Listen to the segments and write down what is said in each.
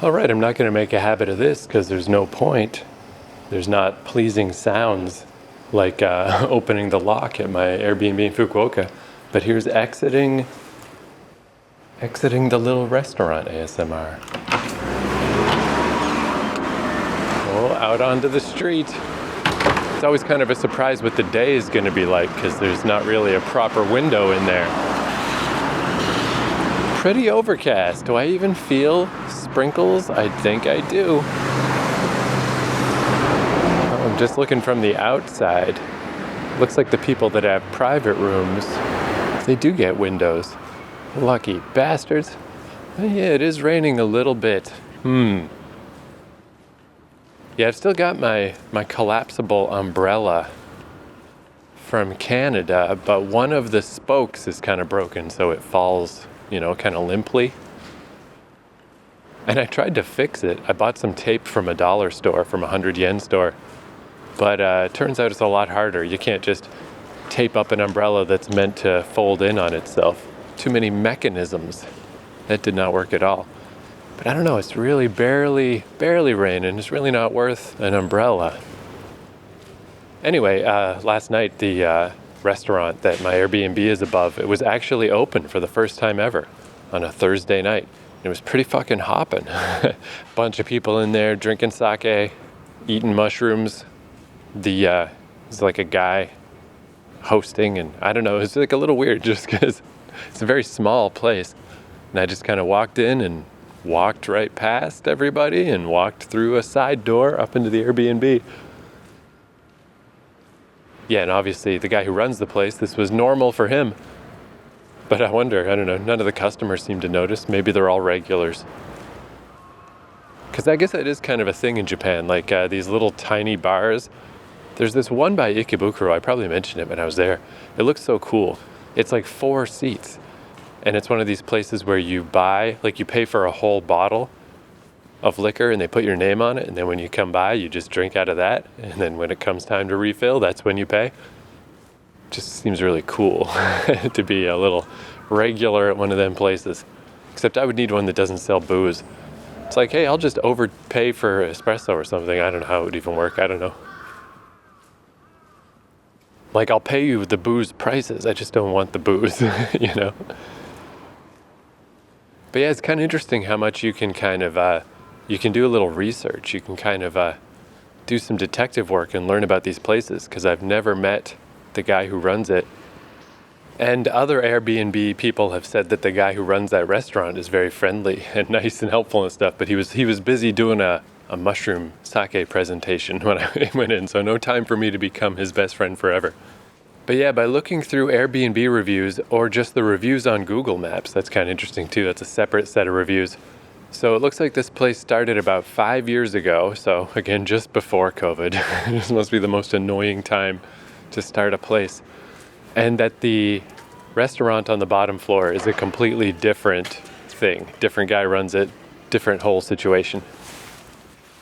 All right, I'm not going to make a habit of this because there's no point. There's not pleasing sounds like opening the lock at my Airbnb in Fukuoka. But here's exiting the little restaurant ASMR. Oh, out onto the street. It's always kind of a surprise what the day is going to be like because there's not really a proper window in there. Pretty overcast. Do I even feel sprinkles? I think I do. Oh, I'm just looking from the outside. Looks like the people that have private rooms, they do get windows. Lucky bastards. Oh, yeah, it is raining a little bit. Yeah, I've still got my collapsible umbrella from Canada, but one of the spokes is kind of broken, so it falls, kind of limply. And I tried to fix it. I bought some tape from a dollar store, from a 100 yen store. But it turns out it's a lot harder. You can't just tape up an umbrella that's meant to fold in on itself. Too many mechanisms. That did not work at all. But I don't know, it's really barely raining. It's really not worth an umbrella. Anyway, last night, the restaurant that my Airbnb is above, it was actually open for the first time ever on a Thursday night. It was pretty fucking hopping. Bunch of people in there drinking sake, eating mushrooms. It's like a guy hosting, and I don't know, it's like a little weird just because it's a very small place. And I just kind of walked in and walked right past everybody and walked through a side door up into the Airbnb. Yeah, and obviously the guy who runs the place, this was normal for him. But I wonder, I don't know, none of the customers seem to notice. Maybe they're all regulars. Because I guess that is kind of a thing in Japan, like these little tiny bars. There's this one by Ikebukuro, I probably mentioned it when I was there. It looks so cool. It's like 4 seats. And it's one of these places where you buy, like you pay for a whole bottle of liquor and they put your name on it. And then when you come by, you just drink out of that. And then when it comes time to refill, that's when you pay. Just seems really cool to be a little regular at one of them places. Except I would need one that doesn't sell booze. It's like, hey, I'll just overpay for espresso or something. I don't know how it would even work. I don't know. Like, I'll pay you the booze prices. I just don't want the booze, But yeah, it's kind of interesting how much you can kind of, you can do a little research. You can kind of do some detective work and learn about these places, because I've never met the guy who runs it. And other Airbnb people have said that the guy who runs that restaurant is very friendly and nice and helpful and stuff, but he was busy doing a mushroom sake presentation when I went in, so no time for me to become his best friend forever. But yeah, by looking through Airbnb reviews or just the reviews on Google Maps, that's kind of interesting too. That's a separate set of reviews. So it looks like this place started about 5 years ago. So again, just before COVID. This must be the most annoying time to start a place. And that the restaurant on the bottom floor is a completely different thing. Different guy runs it, different whole situation.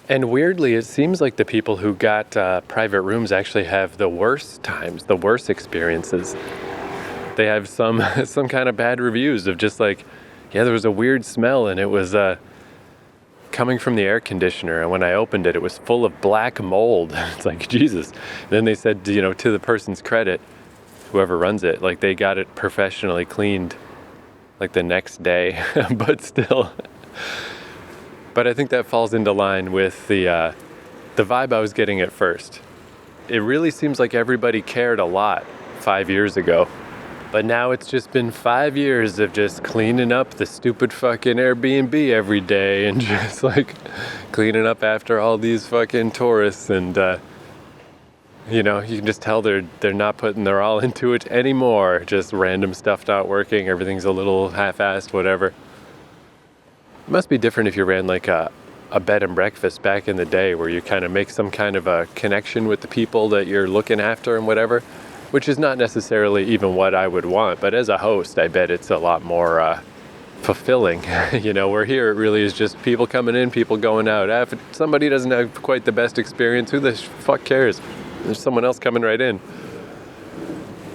And weirdly, it seems like the people who got private rooms actually have the worst times, the worst experiences. They have some kind of bad reviews of just like, yeah, there was a weird smell and it was coming from the air conditioner. And when I opened it, it was full of black mold. It's like, Jesus. And then they said, to the person's credit, whoever runs it, like they got it professionally cleaned like the next day, but still. But I think that falls into line with the vibe I was getting at first. It really seems like everybody cared a lot 5 years ago. But now it's just been 5 years of just cleaning up the stupid fucking Airbnb every day and just like cleaning up after all these fucking tourists. And, you can just tell they're not putting their all into it anymore. Just random stuff not working. Everything's a little half-assed, whatever. It must be different if you ran like a bed and breakfast back in the day where you kind of make some kind of a connection with the people that you're looking after and whatever, which is not necessarily even what I would want. But as a host, I bet it's a lot more fulfilling. Where here it really is just people coming in, people going out. If somebody doesn't have quite the best experience, who the fuck cares? There's someone else coming right in.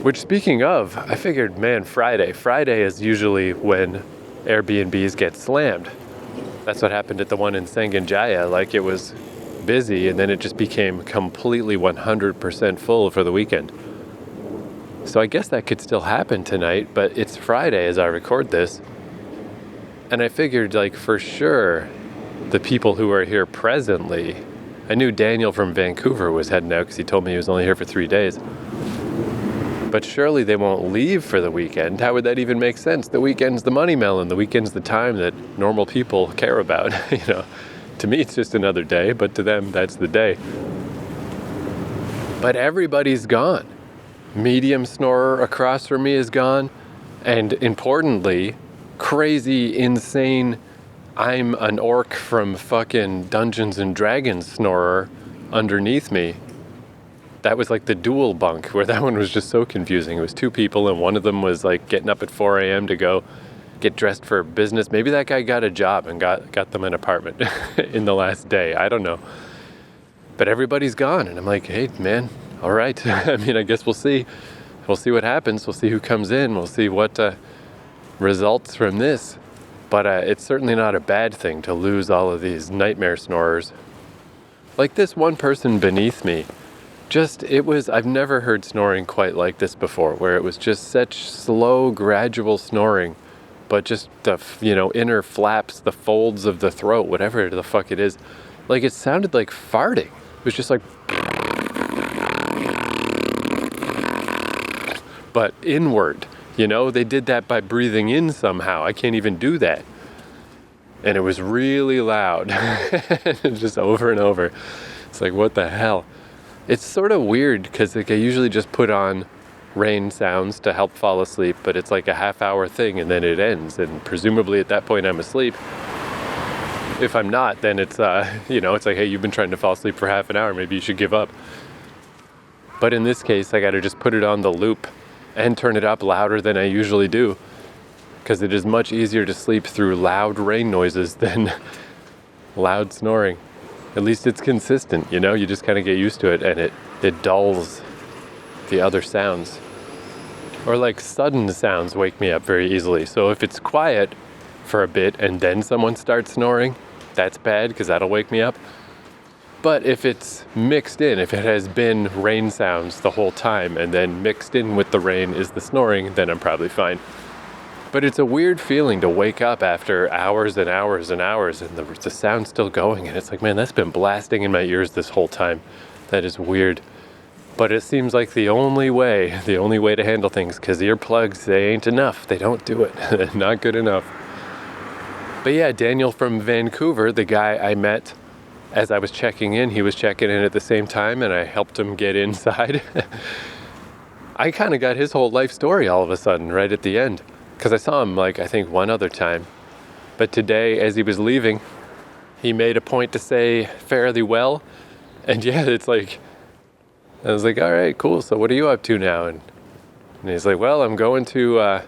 Which, speaking of, I figured, man, Friday is usually when Airbnbs get slammed. That's what happened at the one in Sanganjaya. Like, it was busy, and then it just became completely 100% full for the weekend. So I guess that could still happen tonight, but it's Friday as I record this. And I figured, like, for sure, the people who are here presently, I knew Daniel from Vancouver was heading out because he told me he was only here for 3 days. But surely they won't leave for the weekend. How would that even make sense? The weekend's the money melon. The weekend's the time that normal people care about. To me, it's just another day, but to them, that's the day. But everybody's gone. Medium snorer across from me is gone. And importantly, crazy, insane, I'm an orc from fucking Dungeons and Dragons snorer underneath me. That was like the dual bunk, where that one was just so confusing. It was 2 people, and one of them was like getting up at 4 a.m. to go get dressed for business. Maybe that guy got a job and got them an apartment in the last day. I don't know. But everybody's gone, and I'm like, hey, man, all right. I mean, I guess we'll see. We'll see what happens. We'll see who comes in. We'll see what results from this. But it's certainly not a bad thing to lose all of these nightmare snorers. Like this one person beneath me. I've never heard snoring quite like this before, where it was just such slow, gradual snoring, but just the, inner flaps, the folds of the throat, whatever the fuck it is. Like, it sounded like farting. It was just like, but inward, they did that by breathing in somehow. I can't even do that. And it was really loud, just over and over. It's like, what the hell? It's sort of weird because I usually just put on rain sounds to help fall asleep, but it's like a half-hour thing and then it ends. And presumably at that point I'm asleep. If I'm not, then it's, it's like, hey, you've been trying to fall asleep for half an hour. Maybe you should give up. But in this case, I got to just put it on the loop and turn it up louder than I usually do, because it is much easier to sleep through loud rain noises than loud snoring. At least it's consistent, you just kind of get used to it, and it dulls the other sounds. Or like sudden sounds wake me up very easily. So if it's quiet for a bit and then someone starts snoring, that's bad because that'll wake me up. But if it's mixed in, if it has been rain sounds the whole time and then mixed in with the rain is the snoring, then I'm probably fine. But it's a weird feeling to wake up after hours and hours and hours and the sound's still going. And it's like, man, that's been blasting in my ears this whole time. That is weird. But it seems like the only way to handle things, because earplugs, they ain't enough. They don't do it. They're not good enough. But yeah, Daniel from Vancouver, the guy I met as I was checking in, he was checking in at the same time, and I helped him get inside. I kind of got his whole life story all of a sudden right at the end. Because I saw him, I think one other time. But today, as he was leaving, he made a point to say fairly well. And yeah, it's like, I was like, all right, cool. So what are you up to now? And he's like, well, I'm going to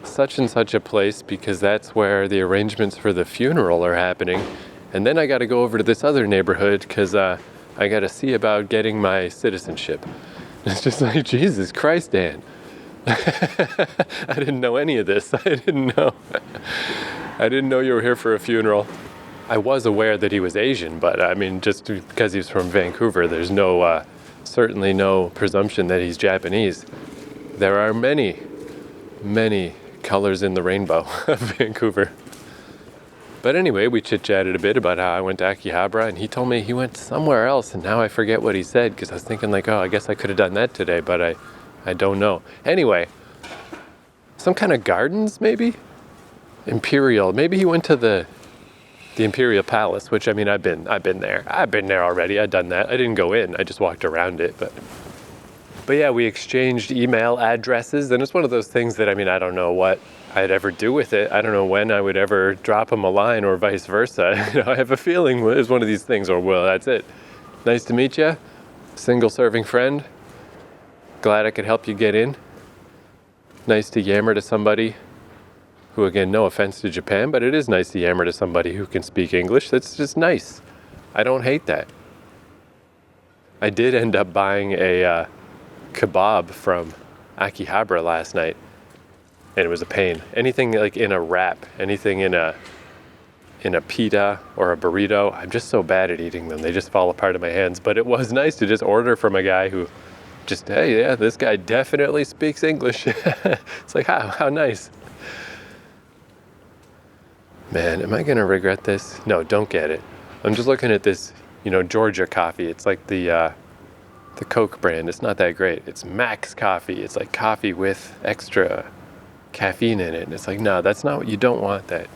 such and such a place because that's where the arrangements for the funeral are happening. And then I got to go over to this other neighborhood because I got to see about getting my citizenship. It's just like, Jesus Christ, Dan. I didn't know any of this. I didn't know you were here for a funeral. I was aware that he was Asian, but I mean, just because he's from Vancouver, there's certainly no presumption that he's Japanese. There are many, many colors in the rainbow of Vancouver. But anyway, we chit-chatted a bit about how I went to Akihabara, and he told me he went somewhere else, and now I forget what he said, because I was thinking I guess I could have done that today, but I don't know. Anyway, some kind of gardens, maybe? Imperial. Maybe he went to the Imperial Palace, which, I mean, I've been there. I've been there already. I've done that. I didn't go in. I just walked around it. But yeah, we exchanged email addresses, and it's one of those things that, I mean, I don't know what I'd ever do with it. I don't know when I would ever drop him a line or vice versa. I have a feeling it's one of these things, or, well, that's it. Nice to meet you. Single serving friend. Glad I could help you get in. Nice to yammer to somebody who, again, no offense to Japan, but it is nice to yammer to somebody who can speak English. That's just nice. I don't hate that. I did end up buying a kebab from Akihabara last night, and it was a pain. Anything in a wrap, anything in a in a pita or a burrito. I'm just so bad at eating them. They just fall apart in my hands. But it was nice to just order from a guy who just, hey, yeah, this guy definitely speaks English. It's like, how nice. Man, am I going to regret this? No, don't get it. I'm just looking at this, Georgia coffee. It's like the Coke brand. It's not that great. It's Max coffee. It's like coffee with extra caffeine in it. And it's like, no, that's not what you don't want that.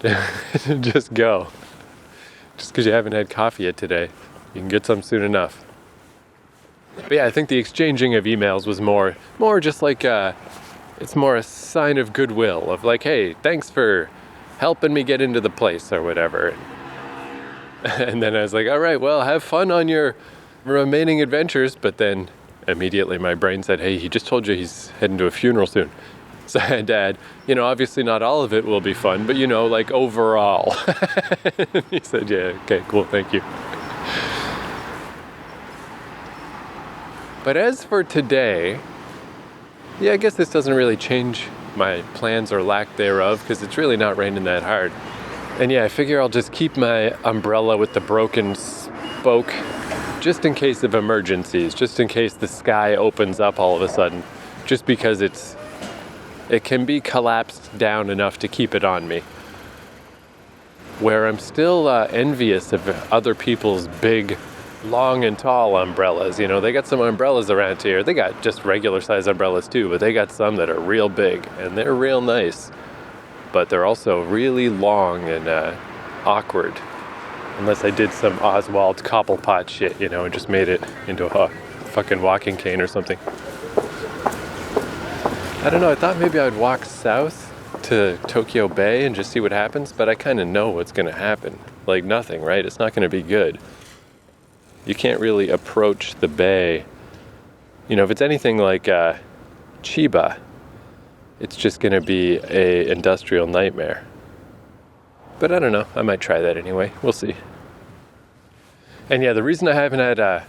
Just go. Just because you haven't had coffee yet today, you can get some soon enough. But yeah, I think the exchanging of emails was more just like, it's more a sign of goodwill of like, hey, thanks for helping me get into the place or whatever. And then I was like, all right, well, have fun on your remaining adventures. But then immediately my brain said, hey, he just told you he's heading to a funeral soon. So I had to add, obviously not all of it will be fun, but like overall. He said, yeah, okay, cool, thank you. But as for today, yeah, I guess this doesn't really change my plans or lack thereof, because it's really not raining that hard. And yeah, I figure I'll just keep my umbrella with the broken spoke just in case of emergencies, just in case the sky opens up all of a sudden, just because it can be collapsed down enough to keep it on me. Where I'm still envious of other people's big, long and tall umbrellas. They got some umbrellas around here. They got just regular size umbrellas too, but they got some that are real big and they're real nice. But they're also really long and awkward. Unless I did some Oswald Cobblepot shit, and just made it into a fucking walking cane or something. I don't know, I thought maybe I'd walk south to Tokyo Bay and just see what happens, but I kind of know what's going to happen. Like nothing, right? It's not going to be good. You can't really approach the bay. If it's anything like Chiba, it's just going to be a industrial nightmare. But I don't know, I might try that anyway. We'll see. And yeah, the reason I haven't had a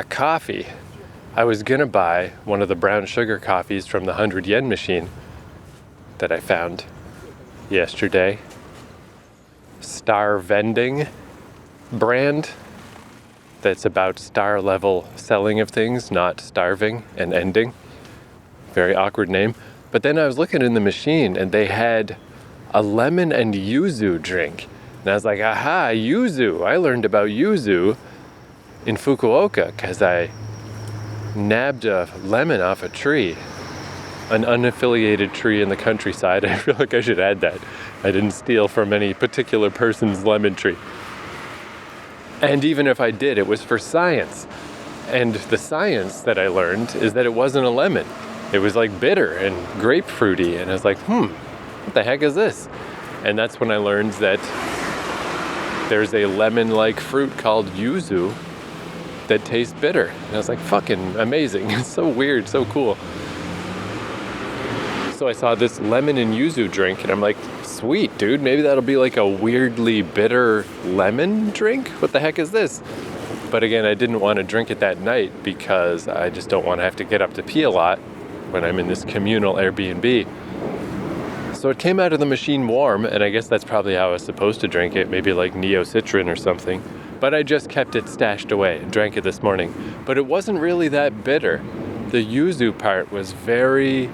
coffee, I was going to buy one of the brown sugar coffees from the 100 yen machine that I found yesterday. Star Vending brand. That's about star level selling of things, not starving and ending. Very awkward name. But then I was looking in the machine and they had a lemon and yuzu drink. And I was like, aha, yuzu. I learned about yuzu in Fukuoka because I nabbed a lemon off a tree, an unaffiliated tree in the countryside. I feel like I should add that. I didn't steal from any particular person's lemon tree. And even if I did, it was for science. And the science that I learned is that it wasn't a lemon. It was like bitter and grapefruity. And I was like, what the heck is this? And that's when I learned that there's a lemon-like fruit called yuzu that tastes bitter. And I was like, fucking amazing. It's so weird, so cool. So I saw this lemon and yuzu drink and I'm like, sweet, dude, maybe that'll be like a weirdly bitter lemon drink? What the heck is this? But again, I didn't want to drink it that night because I just don't want to have to get up to pee a lot when I'm in this communal Airbnb. So it came out of the machine warm, and I guess that's probably how I was supposed to drink it, maybe like Neo-Citrin or something. But I just kept it stashed away and drank it this morning. But it wasn't really that bitter. The yuzu part was very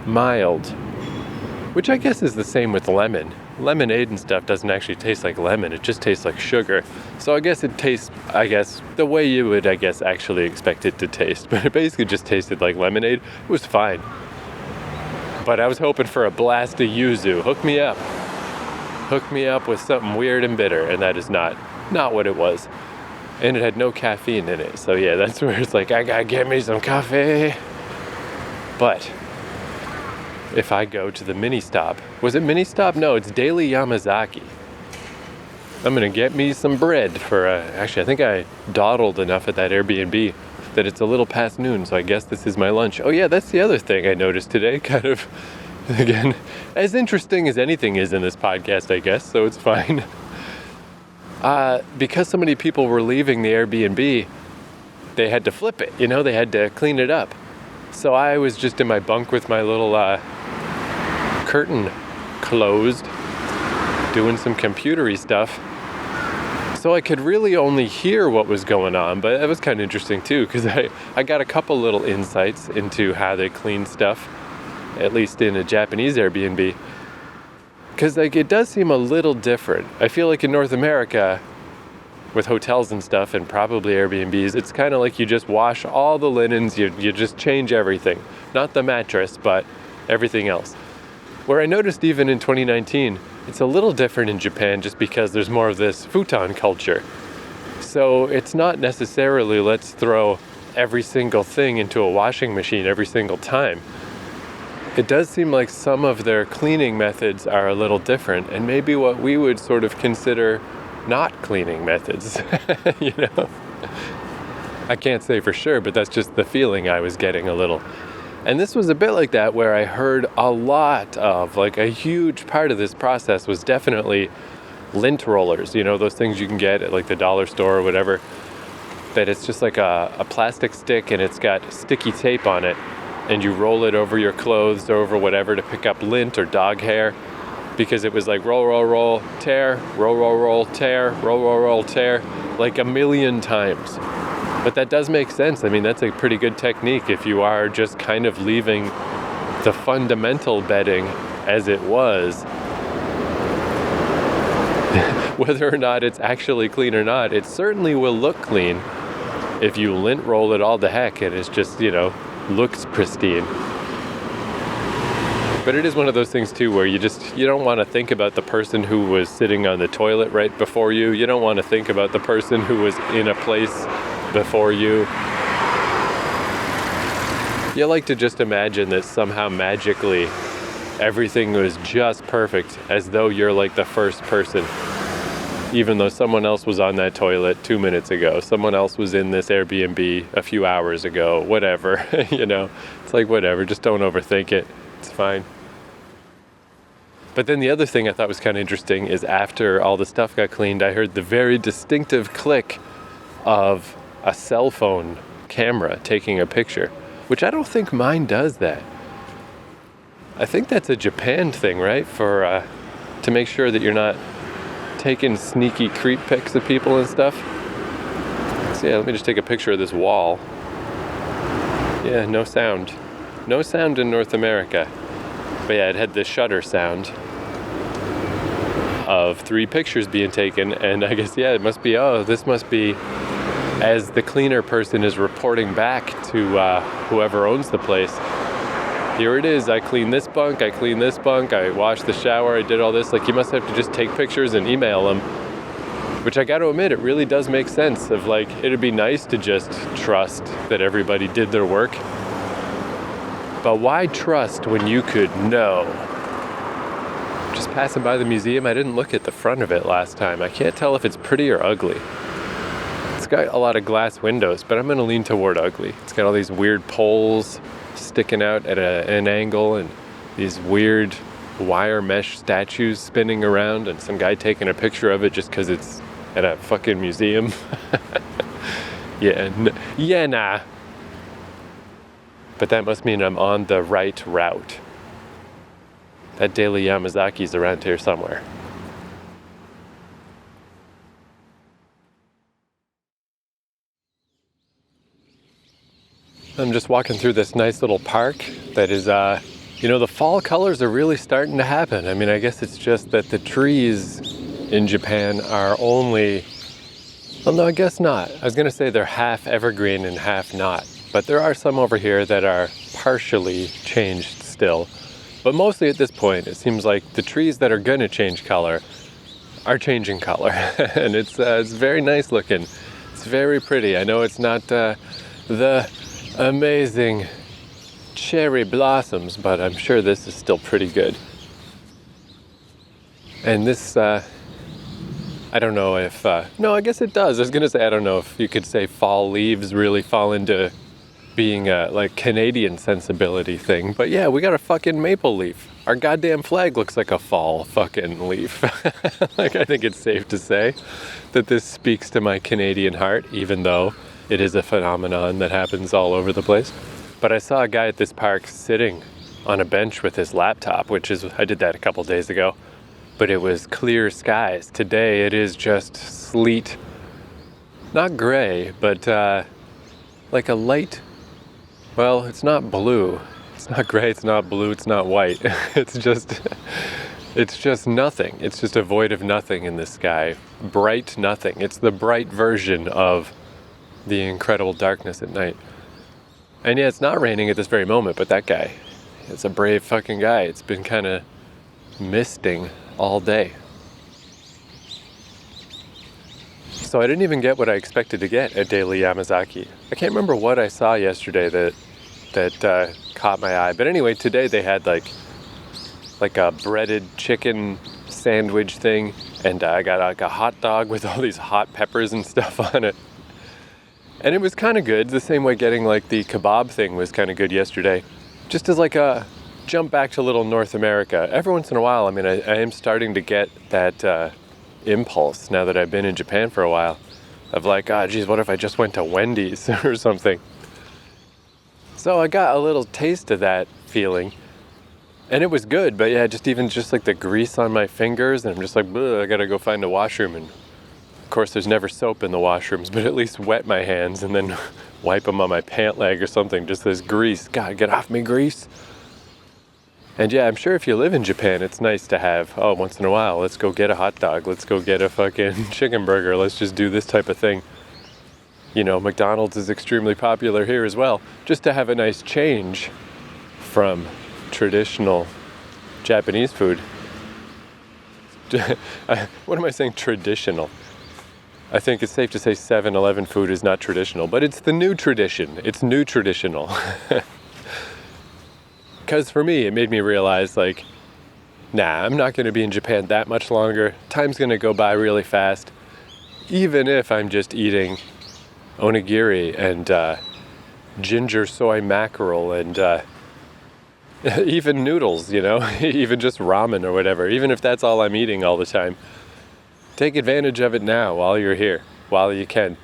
mild, which I guess is the same with lemon. Lemonade and stuff doesn't actually taste like lemon, it just tastes like sugar. So I guess it tastes, the way you would, actually expect it to taste. But it basically just tasted like lemonade. It was fine. But I was hoping for a blast of yuzu. Hook me up. Hook me up with something weird and bitter, and that is not what it was. And it had no caffeine in it. So yeah, that's where it's like, I gotta get me some coffee. But if I go to the mini stop, was it mini stop? No, it's Daily Yamazaki. I'm gonna get me some bread for, actually I think I dawdled enough at that Airbnb that it's a little past noon, so I guess this is my lunch. Oh yeah, that's the other thing I noticed today, kind of, again, as interesting as anything is in this podcast, I guess, so it's fine. Because so many people were leaving the Airbnb, they had to flip it, they had to clean it up. So I was just in my bunk with my little curtain closed, doing some computery stuff. So I could really only hear what was going on, but it was kind of interesting too, because I got a couple little insights into how they clean stuff, at least in a Japanese Airbnb. Because like it does seem a little different. I feel like in North America, with hotels and stuff, and probably Airbnbs, it's kind of like you just wash all the linens, you just change everything. Not the mattress, but everything else. Where I noticed even in 2019, it's a little different in Japan just because there's more of this futon culture. So it's not necessarily let's throw every single thing into a washing machine every single time. It does seem like some of their cleaning methods are a little different, and maybe what we would sort of consider not cleaning methods, you know? I can't say for sure, but that's just the feeling I was getting a little. And this was a bit like that, where I heard a lot of, like a huge part of this process was definitely lint rollers, you know, those things you can get at like the dollar store or whatever, that it's just like a plastic stick and it's got sticky tape on it, and you roll it over your clothes or over whatever to pick up lint or dog hair. Because it was like roll, roll, roll, tear, roll, roll, roll, tear, roll, roll, roll, tear, like a million times. But that does make sense. I mean, that's a pretty good technique if you are just kind of leaving the fundamental bedding as it was. Whether or not it's actually clean or not, it certainly will look clean if you lint roll it all to heck and it's just, you know, looks pristine. But it is one of those things too where you don't want to think about the person who was sitting on the toilet right before you. You don't want to think about the person who was in a place before you. You like to just imagine that somehow magically everything was just perfect, as though you're like the first person. Even though someone else was on that toilet 2 minutes ago, someone else was in this Airbnb a few hours ago, whatever, you know. It's like whatever, just don't overthink it. It's fine. But then the other thing I thought was kind of interesting is after all the stuff got cleaned, I heard the very distinctive click of a cell phone camera taking a picture, which I don't think mine does that. I think that's a Japan thing, right? For to make sure that you're not taking sneaky creep pics of people and stuff. So yeah, let me just take a picture of this wall. Yeah, no sound. No sound in North America. But yeah, it had the shutter sound of 3 pictures being taken, and I guess, yeah, this must be as the cleaner person is reporting back to whoever owns the place. Here it is, I cleaned this bunk, I washed the shower, I did all this. Like, you must have to just take pictures and email them, which I got to admit, it really does make sense of like, it'd be nice to just trust that everybody did their work. But why trust when you could know? Just passing by the museum, I didn't look at the front of it last time. I can't tell if it's pretty or ugly. It's got a lot of glass windows, but I'm going to lean toward ugly. It's got all these weird poles sticking out at an angle, and these weird wire mesh statues spinning around, and some guy taking a picture of it just because it's at a fucking museum. Nah. But that must mean I'm on the right route. That Daily Yamazaki's around here somewhere. I'm just walking through this nice little park that is, the fall colors are really starting to happen. I mean, I guess it's just that the trees in Japan are only, well, no, I guess not. I was going to say they're half evergreen and half not. But there are some over here that are partially changed still. But mostly at this point, it seems like the trees that are going to change color are changing color. And it's very nice looking. It's very pretty. I know it's not the amazing cherry blossoms, but I'm sure this is still pretty good. And this, I don't know if, no, I guess it does. I was going to say, I don't know if you could say fall leaves really fall into being a like Canadian sensibility thing, but yeah, we got a fucking maple leaf. Our goddamn flag looks like a fall fucking leaf. Like, I think it's safe to say that this speaks to my Canadian heart, even though it is a phenomenon that happens all over the place. But I saw a guy at this park sitting on a bench with his laptop, I did that a couple days ago. but it was clear skies. Today it is just sleet, not gray, but like a light, well, it's not blue. It's not gray, it's not blue, it's not white. It's just nothing. It's just a void of nothing in the sky. Bright nothing. It's the bright version of the incredible darkness at night. And yeah, it's not raining at this very moment, but that guy, it's a brave fucking guy. It's been kind of misting all day. So I didn't even get what I expected to get at Daily Yamazaki. I can't remember what I saw yesterday that caught my eye. But anyway, today they had like a breaded chicken sandwich thing, and I got like a hot dog with all these hot peppers and stuff on it. And it was kind of good, the same way getting like the kebab thing was kind of good yesterday. Just as like a jump back to little North America. Every once in a while, I mean, I am starting to get that impulse now that I've been in Japan for a while of like, geez, what if I just went to Wendy's or something? So I got a little taste of that feeling, and it was good, but yeah, just like the grease on my fingers, and I'm just like, I gotta go find a washroom, and of course there's never soap in the washrooms, but at least wet my hands and then wipe them on my pant leg or something, just this grease. God, get off me, grease. And yeah, I'm sure if you live in Japan, it's nice to have, once in a while, let's go get a hot dog, let's go get a fucking chicken burger, let's just do this type of thing. You know, McDonald's is extremely popular here as well, just to have a nice change from traditional Japanese food. What am I saying, traditional? I think it's safe to say 7-Eleven food is not traditional, but it's the new tradition. It's new traditional. Because for me, it made me realize, like, nah, I'm not going to be in Japan that much longer. Time's going to go by really fast. Even if I'm just eating onigiri and ginger soy mackerel and even noodles, you know, even just ramen or whatever, even if that's all I'm eating all the time. Take advantage of it now while you're here, while you can.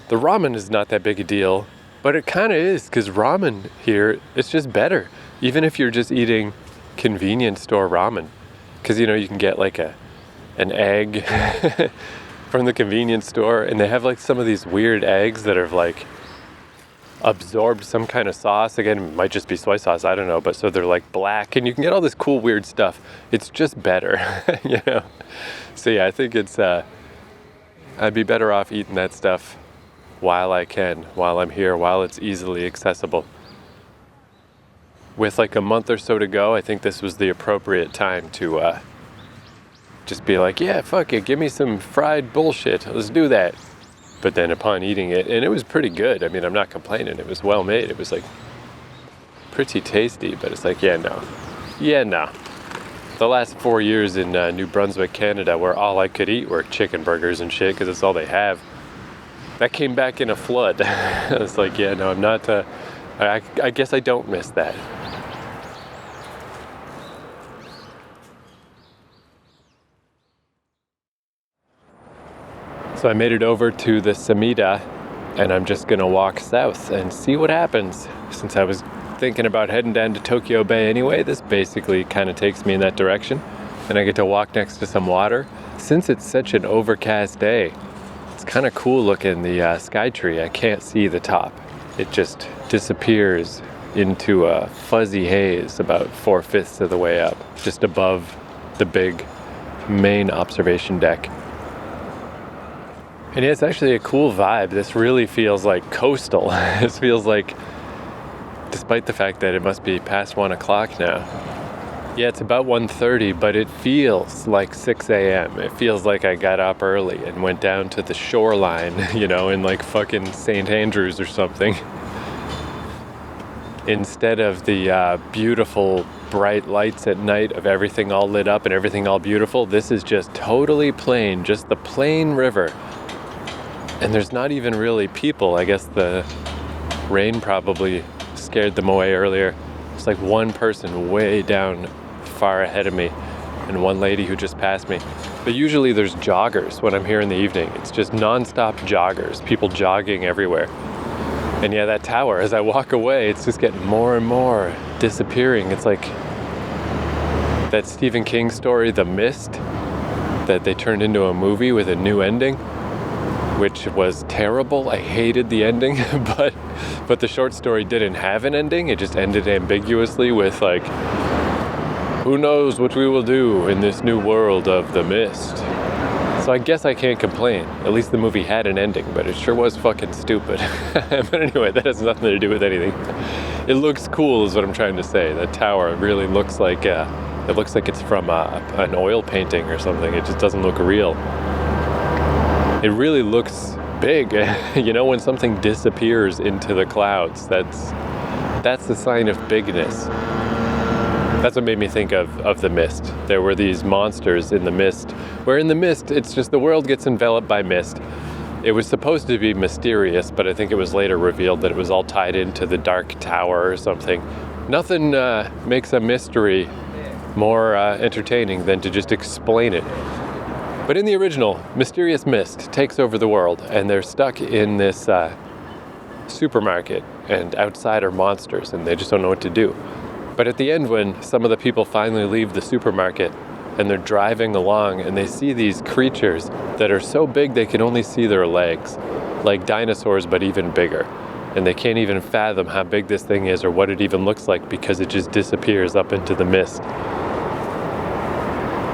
The ramen is not that big a deal, but it kind of is, because ramen here, it's just better. Even if you're just eating convenience store ramen, because, you know, you can get like an egg from the convenience store, and they have like some of these weird eggs that are like absorbed some kind of sauce. Again, it might just be soy sauce, I don't know, but so they're like black, and you can get all this cool weird stuff. It's just better, you know. So yeah, I think it's I'd be better off eating that stuff while I can, while I'm here, while it's easily accessible. With like a month or so to go, I think this was the appropriate time to just be like, yeah, fuck it, give me some fried bullshit, let's do that. But then upon eating it, and it was pretty good, I mean, I'm not complaining, it was well made, it was like pretty tasty, but it's like, yeah, no. The last 4 years in New Brunswick, Canada, where all I could eat were chicken burgers and shit, because it's all they have, that came back in a flood. I was like, yeah, no, I'm not, I guess I don't miss that. So I made it over to the Samida, and I'm just gonna walk south and see what happens. Since I was thinking about heading down to Tokyo Bay anyway, this basically kind of takes me in that direction. And I get to walk next to some water. Since it's such an overcast day, it's kind of cool looking, the sky tree. I can't see the top. It just disappears into a fuzzy haze about 4/5 of the way up, just above the big main observation deck. And yeah, it's actually a cool vibe. This really feels like coastal. This feels like, despite the fact that it must be past 1 o'clock now. Yeah, it's about 1:30, but it feels like 6 a.m. It feels like I got up early and went down to the shoreline, you know, in like fucking St. Andrews or something. Instead of the beautiful bright lights at night of everything all lit up and everything all beautiful, this is just totally plain, just the plain river. And there's not even really people. I guess the rain probably scared them away earlier. It's like one person way down far ahead of me and one lady who just passed me. But usually there's joggers when I'm here in the evening. It's just non-stop joggers, people jogging everywhere. And yeah, that tower, as I walk away, it's just getting more and more disappearing. It's like that Stephen King story, The Mist, that they turned into a movie with a new ending, which was terrible. I hated the ending, but the short story didn't have an ending. It just ended ambiguously with like, who knows what we will do in this new world of The Mist. So I guess I can't complain. At least the movie had an ending, but it sure was fucking stupid. But anyway, that has nothing to do with anything. It looks cool is what I'm trying to say. That tower really looks like, it looks like it's from an oil painting or something. It just doesn't look real. It really looks big. You know, when something disappears into the clouds, that's the sign of bigness. That's what made me think of The Mist. There were these monsters in the mist, where in the mist, it's just the world gets enveloped by mist. It was supposed to be mysterious, but I think it was later revealed that it was all tied into the Dark Tower or something. Nothing makes a mystery more entertaining than to just explain it. But in the original, mysterious mist takes over the world, and they're stuck in this supermarket, and outside are monsters, and they just don't know what to do. But at the end, when some of the people finally leave the supermarket and they're driving along and they see these creatures that are so big they can only see their legs, like dinosaurs but even bigger. And they can't even fathom how big this thing is or what it even looks like because it just disappears up into the mist.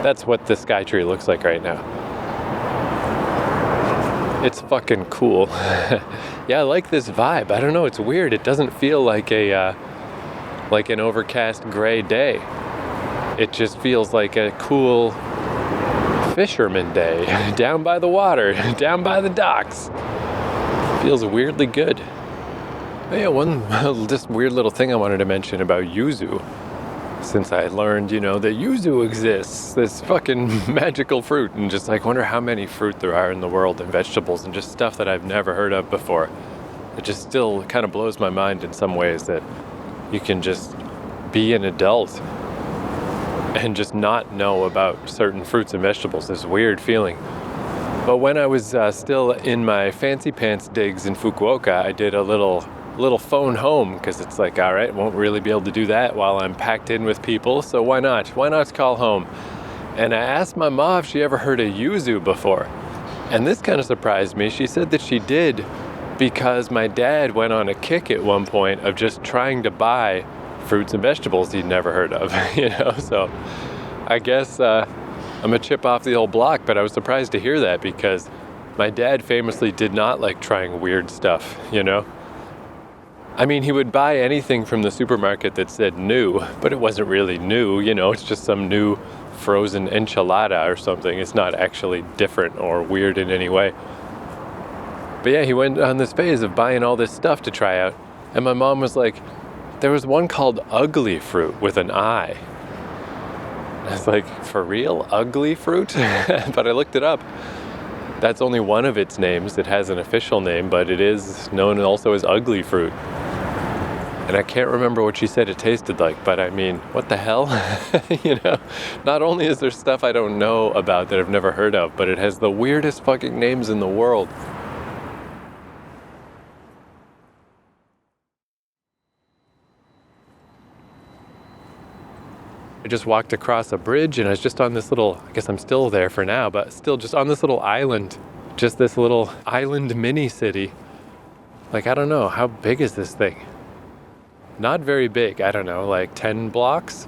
That's what the sky tree looks like right now. It's fucking cool. Yeah, I like this vibe. I don't know, it's weird. It doesn't feel like an overcast gray day. It just feels like a cool fisherman day down by the water, down by the docks. Feels weirdly good. Yeah, one just weird little thing I wanted to mention about yuzu, since I learned, that yuzu exists, this fucking magical fruit, and just like wonder how many fruit there are in the world and vegetables and just stuff that I've never heard of before. It just still kind of blows my mind in some ways that you can just be an adult and just not know about certain fruits and vegetables. This weird feeling. But when I was still in my fancy pants digs in Fukuoka, I did a little phone home, because it's like, all right, won't really be able to do that while I'm packed in with people, so why not? Why not call home? And I asked my mom if she ever heard of yuzu before. And this kind of surprised me. She said that she did, because my dad went on a kick at one point of just trying to buy fruits and vegetables he'd never heard of, so I guess I'm a chip off the old block, but I was surprised to hear that because my dad famously did not like trying weird stuff, I mean, he would buy anything from the supermarket that said new, but it wasn't really new, it's just some new frozen enchilada or something. It's not actually different or weird in any way. But yeah, he went on this phase of buying all this stuff to try out. And my mom was like, there was one called ugly fruit with an I. I was like, for real? Ugly fruit? But I looked it up. That's only one of its names. It has an official name, but it is known also as ugly fruit. And I can't remember what she said it tasted like, but I mean, what the hell? Not only is there stuff I don't know about that I've never heard of, but it has the weirdest fucking names in the world. I just walked across a bridge and I was just on this little, I guess I'm still there for now, but still just on this little island, just this little island mini city. Like, I don't know, how big is this thing? Not very big, I don't know, like 10 blocks?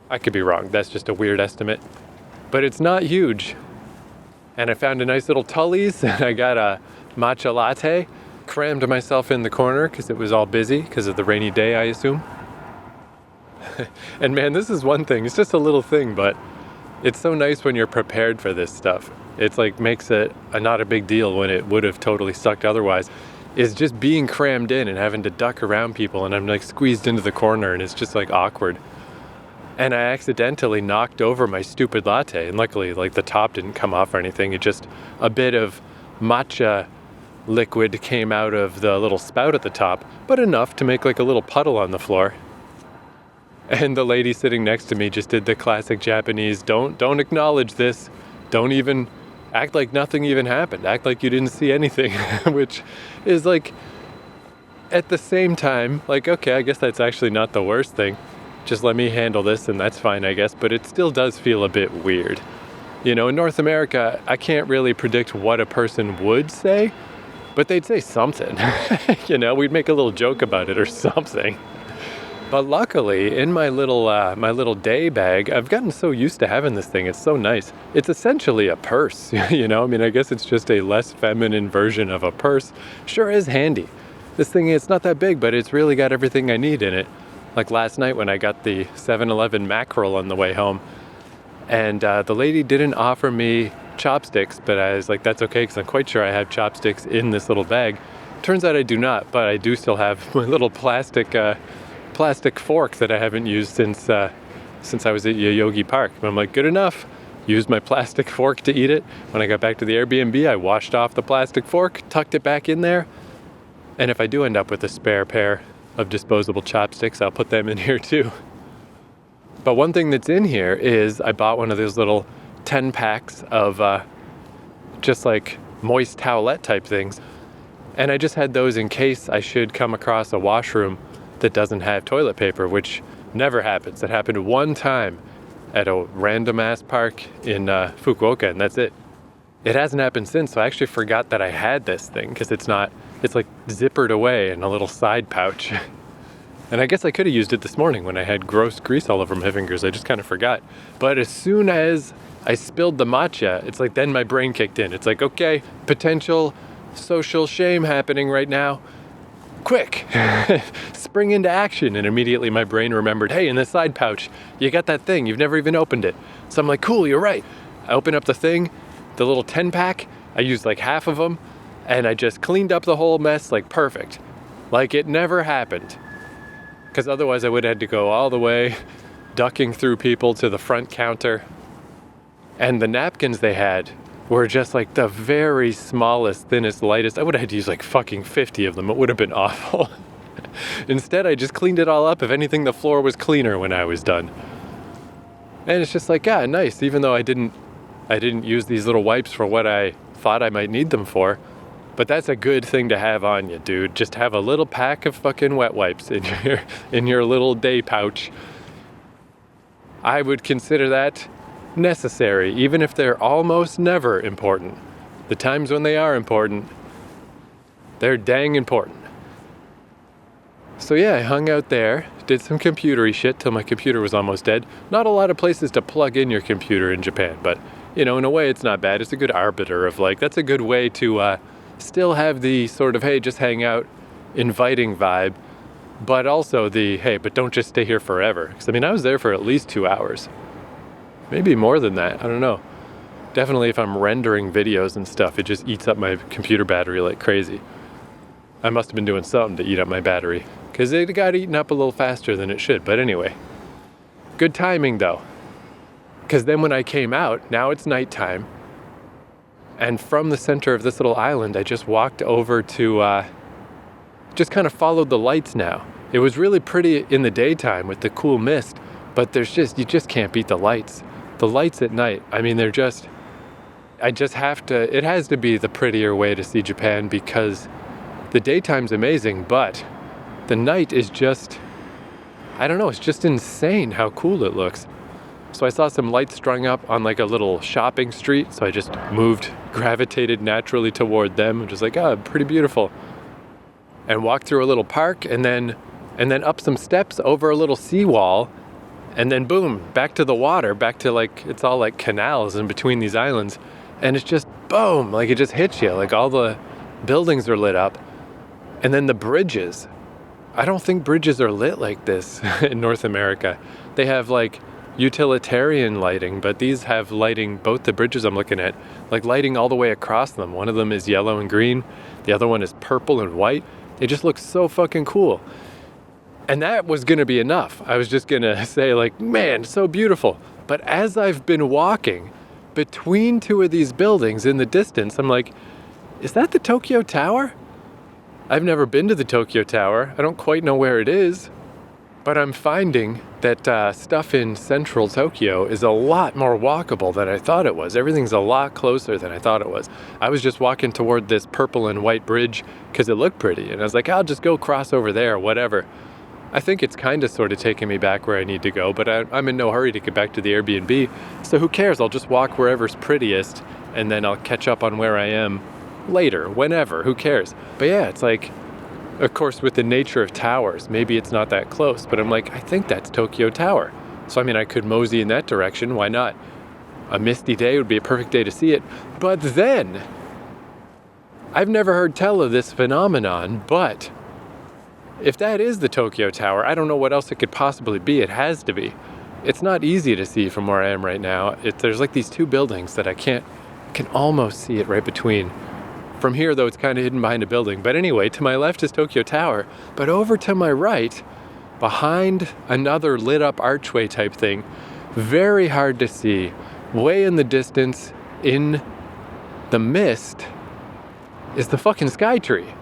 I could be wrong, that's just a weird estimate. But it's not huge. And I found a nice little Tully's and I got a matcha latte, crammed myself in the corner because it was all busy because of the rainy day, I assume. And man, this is one thing, it's just a little thing, but it's so nice when you're prepared for this stuff. It's like makes it not a big deal when it would have totally sucked otherwise. Is just being crammed in and having to duck around people, and I'm like squeezed into the corner and it's just like awkward. And I accidentally knocked over my stupid latte, and luckily like the top didn't come off or anything. It just, a bit of matcha liquid came out of the little spout at the top, but enough to make like a little puddle on the floor. And the lady sitting next to me just did the classic Japanese, don't acknowledge this, don't even act like nothing even happened, act like you didn't see anything, which is like, at the same time, like, okay, I guess that's actually not the worst thing. just let me handle this and that's fine, I guess. But it still does feel a bit weird. You know, in North America, I can't really predict what a person would say, but they'd say something. You know, we'd make a little joke about it or something. But luckily, in my little day bag, I've gotten so used to having this thing. It's so nice. It's essentially a purse, you know? I mean, I guess it's just a less feminine version of a purse. Sure is handy. This thing, it's not that big, but it's really got everything I need in it. Like last night when I got the 7-Eleven mackerel on the way home, and the lady didn't offer me chopsticks, but I was like, that's okay, because I'm quite sure I have chopsticks in this little bag. Turns out I do not, but I do still have my little plastic fork that I haven't used since I was at Yoyogi Park. And I'm like, good enough. Used my plastic fork to eat it. When I got back to the Airbnb, I washed off the plastic fork, tucked it back in there. And if I do end up with a spare pair of disposable chopsticks, I'll put them in here too. But one thing that's in here is I bought one of those little 10 packs of just like moist towelette type things. And I just had those in case I should come across a washroom that doesn't have toilet paper, which never happens. It happened one time at a random ass park in Fukuoka, and that's it. It hasn't happened since, so I actually forgot that I had this thing because it's like zippered away in a little side pouch. And I guess I could have used it this morning when I had gross grease all over my fingers. I just kind of forgot. But as soon as I spilled the matcha, it's like then my brain kicked in. It's like, okay, potential social shame happening right now. Quick, spring into action. And immediately my brain remembered, hey, in the side pouch, you got that thing. You've never even opened it. So I'm like, cool, you're right. I open up the thing, the little 10 pack. I used like half of them and I just cleaned up the whole mess like perfect. Like it never happened. Because otherwise I would have had to go all the way, ducking through people to the front counter. And the napkins they had were just like the very smallest, thinnest, lightest. I would have had to use like fucking 50 of them. It would have been awful. Instead, I just cleaned it all up. If anything, the floor was cleaner when I was done. And it's just like, yeah, nice. Even though I didn't use these little wipes for what I thought I might need them for. But that's a good thing to have on you, dude. Just have a little pack of fucking wet wipes in your little day pouch. I would consider that necessary, even if they're almost never important. The times when they are important, they're dang important. So yeah, I hung out there, did some computery shit till my computer was almost dead. Not a lot of places to plug in your computer in Japan, but you know, in a way it's not bad. It's a good arbiter of like, that's a good way to still have the sort of, hey, just hang out, inviting vibe, but also the, hey, but don't just stay here forever. Because I mean, I was there for at least 2 hours. Maybe more than that, I don't know. Definitely if I'm rendering videos and stuff, it just eats up my computer battery like crazy. I must have been doing something to eat up my battery, because it got eaten up a little faster than it should. But anyway, good timing though. Because then when I came out, now it's nighttime, and from the center of this little island, I just walked over to, just kind of followed the lights now. It was really pretty in the daytime with the cool mist, but you just can't beat the lights. The lights at night, I mean, it has to be the prettier way to see Japan, because the daytime's amazing, but the night is just, I don't know, it's just insane how cool it looks. So I saw some lights strung up on like a little shopping street, so I just gravitated naturally toward them, and just like, oh, pretty beautiful. And walked through a little park, and then up some steps over a little seawall, and then boom, back to the water, back to like, it's all like canals in between these islands, and it's just boom, like it just hits you, like all the buildings are lit up. And then the bridges, I don't think bridges are lit like this in North America. They have like utilitarian lighting, but these have lighting, both the bridges I'm looking at, like lighting all the way across them. One of them is yellow and green, the other one is purple and white. It just looks so fucking cool. And that was gonna be enough. I was just gonna say like, man, so beautiful. But as I've been walking between two of these buildings in the distance, I'm like, is that the Tokyo Tower? I've never been to the Tokyo Tower. I don't quite know where it is. But I'm finding that stuff in central Tokyo is a lot more walkable than I thought it was. Everything's a lot closer than I thought it was. I was just walking toward this purple and white bridge because it looked pretty. And I was like, I'll just go cross over there, whatever. I think it's kind of sort of taking me back where I need to go, but I'm in no hurry to get back to the Airbnb. So who cares? I'll just walk wherever's prettiest, and then I'll catch up on where I am later, whenever, who cares? But yeah, it's like, of course, with the nature of towers, maybe it's not that close, but I'm like, I think that's Tokyo Tower. So I mean, I could mosey in that direction, why not? A misty day would be a perfect day to see it. But then, I've never heard tell of this phenomenon, but if that is the Tokyo Tower, I don't know what else it could possibly be. It has to be. It's not easy to see from where I am right now. There's like these two buildings that I can almost see it right between. From here, though, it's kind of hidden behind a building. But anyway, to my left is Tokyo Tower, but over to my right, behind another lit up archway type thing, very hard to see, way in the distance, in the mist, is the fucking Skytree.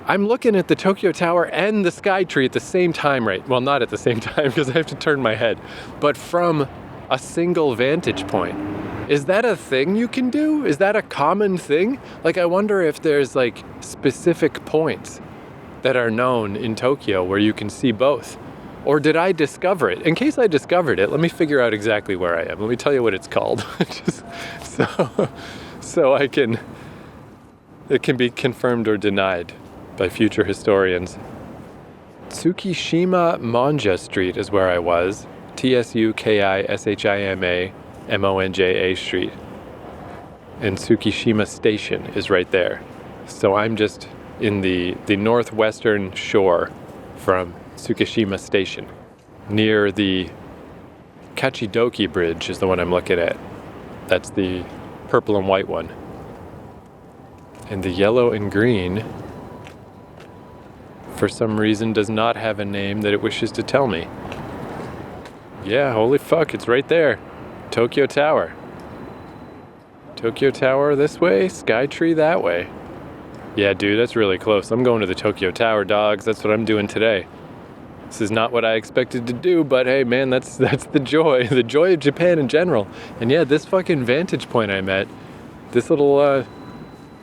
I'm looking at the Tokyo Tower and the Skytree at the same time, right? Well, not at the same time because I have to turn my head, but from a single vantage point. Is that a thing you can do? Is that a common thing? Like, I wonder if there's like specific points that are known in Tokyo where you can see both. Or did I discover it? In case I discovered it, let me figure out exactly where I am. Let me tell you what it's called. Just so it can be confirmed or denied by future historians. Tsukishima Monja Street is where I was. Tsukishima Monja Street. And Tsukishima Station is right there. So I'm just in the northwestern shore from Tsukishima Station. Near the Kachidoki Bridge is the one I'm looking at. That's the purple and white one. And the yellow and green, for some reason, does not have a name that it wishes to tell me. Yeah, holy fuck, it's right there. Tokyo Tower. Tokyo Tower this way, Skytree that way. Yeah, dude, that's really close. I'm going to the Tokyo Tower, dogs. That's what I'm doing today. This is not what I expected to do, but hey, man, that's the joy of Japan in general. And yeah, this fucking vantage point I'm at, this little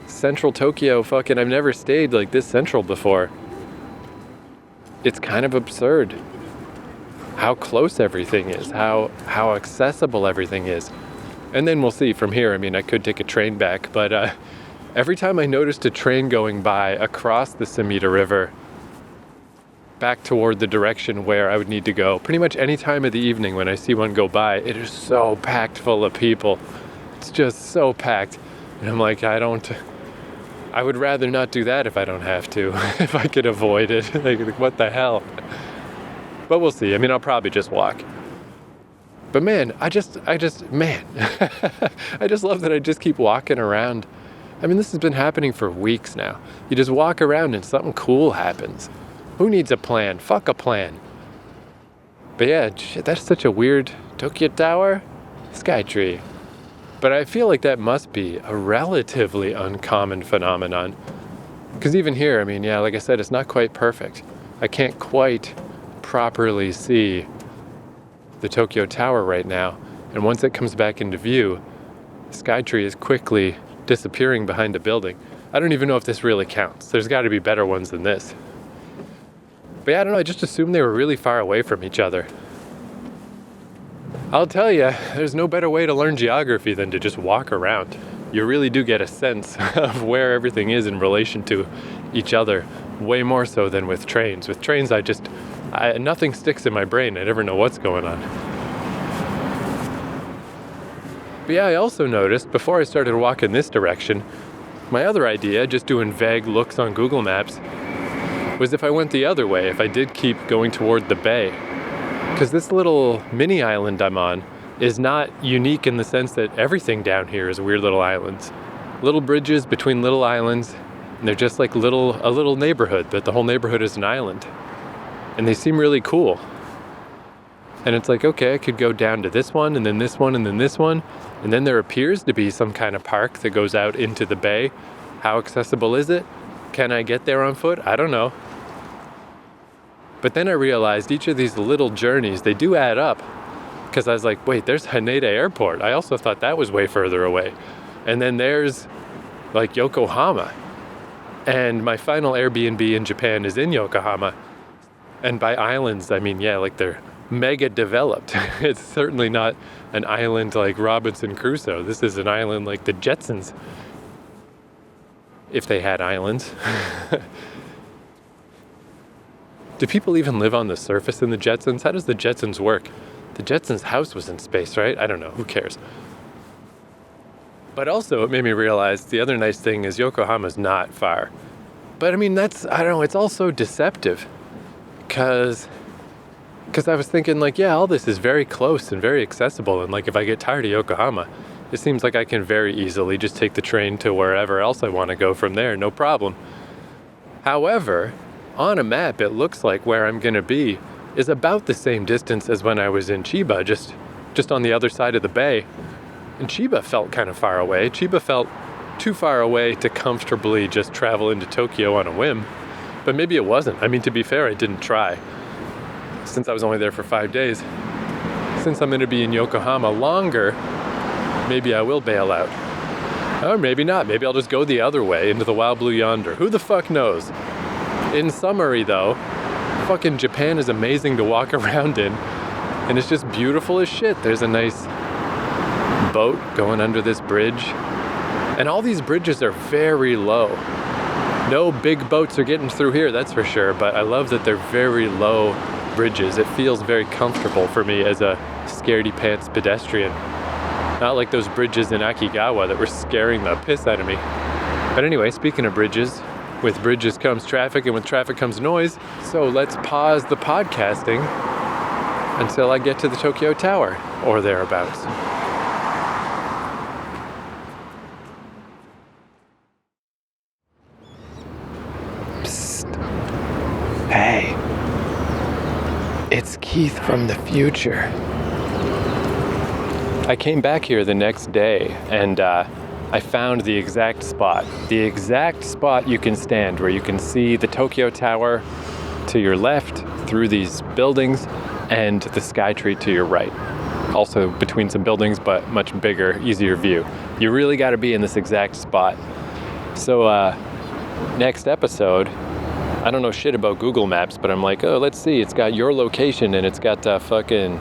central Tokyo fucking, I've never stayed like this central before. It's kind of absurd how close everything is, how accessible everything is. And then we'll see from here. I mean, I could take a train back, but every time I noticed a train going by across the Sumida River, back toward the direction where I would need to go, pretty much any time of the evening when I see one go by, it is so packed full of people. It's just so packed. And I'm like, I would rather not do that if I don't have to, if I could avoid it. Like, what the hell? But we'll see. I mean, I'll probably just walk. But man, I just love that I just keep walking around. I mean, this has been happening for weeks now. You just walk around and something cool happens. Who needs a plan? Fuck a plan. But yeah, shit, that's such a weird Tokyo Tower, Skytree. But I feel like that must be a relatively uncommon phenomenon. Because even here, I mean, yeah, like I said, it's not quite perfect. I can't quite properly see the Tokyo Tower right now. And once it comes back into view, Skytree is quickly disappearing behind a building. I don't even know if this really counts. There's got to be better ones than this. But yeah, I don't know, I just assumed they were really far away from each other. I'll tell you, there's no better way to learn geography than to just walk around. You really do get a sense of where everything is in relation to each other, way more so than with trains. With trains, nothing sticks in my brain. I never know what's going on. But yeah, I also noticed, before I started walking this direction, my other idea, just doing vague looks on Google Maps, was if I went the other way, if I did keep going toward the bay. Because this little mini island I'm on is not unique in the sense that everything down here is weird little islands. Little bridges between little islands, and they're just like a little neighborhood, but the whole neighborhood is an island. And they seem really cool. And it's like, okay, I could go down to this one, and then this one, and then this one. And then there appears to be some kind of park that goes out into the bay. How accessible is it? Can I get there on foot? I don't know. But then I realized each of these little journeys, they do add up. Because I was like, wait, there's Haneda Airport. I also thought that was way further away. And then there's like Yokohama. And my final Airbnb in Japan is in Yokohama. And by islands, I mean, yeah, like they're mega developed. It's certainly not an island like Robinson Crusoe. This is an island like the Jetsons, if they had islands. Do people even live on the surface in the Jetsons? How does the Jetsons work? The Jetsons' house was in space, right? I don't know. Who cares? But also, it made me realize the other nice thing is Yokohama's not far. But I mean, I don't know, it's also deceptive. Because I was thinking, like, yeah, all this is very close and very accessible. And, like, if I get tired of Yokohama, it seems like I can very easily just take the train to wherever else I want to go from there, no problem. However, on a map, it looks like where I'm going to be is about the same distance as when I was in Chiba, just on the other side of the bay. And Chiba felt kind of far away. Chiba felt too far away to comfortably just travel into Tokyo on a whim. But maybe it wasn't. I mean, to be fair, I didn't try, since I was only there for 5 days. Since I'm going to be in Yokohama longer, maybe I will bail out. Or maybe not. Maybe I'll just go the other way into the Wild Blue Yonder. Who the fuck knows? In summary, though, fucking Japan is amazing to walk around in, and it's just beautiful as shit. There's a nice boat going under this bridge, and all these bridges are very low. No big boats are getting through here, that's for sure, but I love that they're very low bridges. It feels very comfortable for me as a scaredy pants pedestrian. Not like those bridges in Akigawa that were scaring the piss out of me. But anyway, speaking of bridges, with bridges comes traffic, and with traffic comes noise. So let's pause the podcasting until I get to the Tokyo Tower, or thereabouts. Psst. Hey. It's Keith from the future. I came back here the next day, and I found the exact spot you can stand, where you can see the Tokyo Tower to your left through these buildings and the Skytree to your right. Also between some buildings, but much bigger, easier view. You really got to be in this exact spot. So next episode, I don't know shit about Google Maps, but I'm like, oh, let's see, it's got your location and it's got fucking